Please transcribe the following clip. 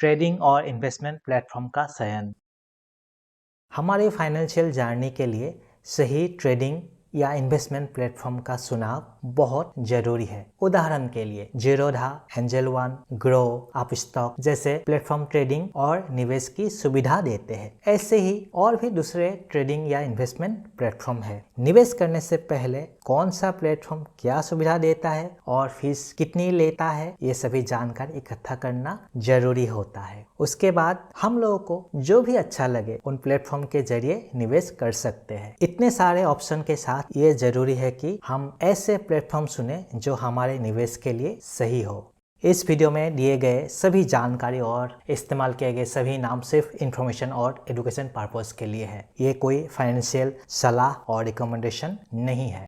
Trading और investment platform का चयन। हमारी फाइनेंशियल जर्नी के लिए सही ट्रेडिंग या इन्वेस्टमेंट प्लेटफॉर्म का चुनाव बहुत जरूरी है। उदाहरण के लिए Zerodha, angel one, grow, Upstox जैसे प्लेटफॉर्म ट्रेडिंग और निवेश की सुविधा देते हैं। ऐसे ही और भी दूसरे ट्रेडिंग या इन्वेस्टमेंट प्लेटफॉर्म है। निवेश करने से पहले कौन सा प्लेटफॉर्म क्या सुविधा देता है और फीस कितनी लेता है, ये सभी जानकारी इकट्ठा करना जरूरी होता है। उसके बाद हम लोगों को जो भी अच्छा लगे उन प्लेटफॉर्म के जरिए निवेश कर सकते हैं। इतने सारे ऑप्शन के साथ ये जरूरी है कि हम ऐसे प्लेटफॉर्म चुने जो हमारे निवेश के लिए सही हो। इस वीडियो में दिए गए सभी जानकारी और इस्तेमाल किए गए सभी नाम सिर्फ इंफॉर्मेशन और एजुकेशन पर्पस के लिए है। ये कोई फाइनेंशियल सलाह और रिकमेंडेशन नहीं है।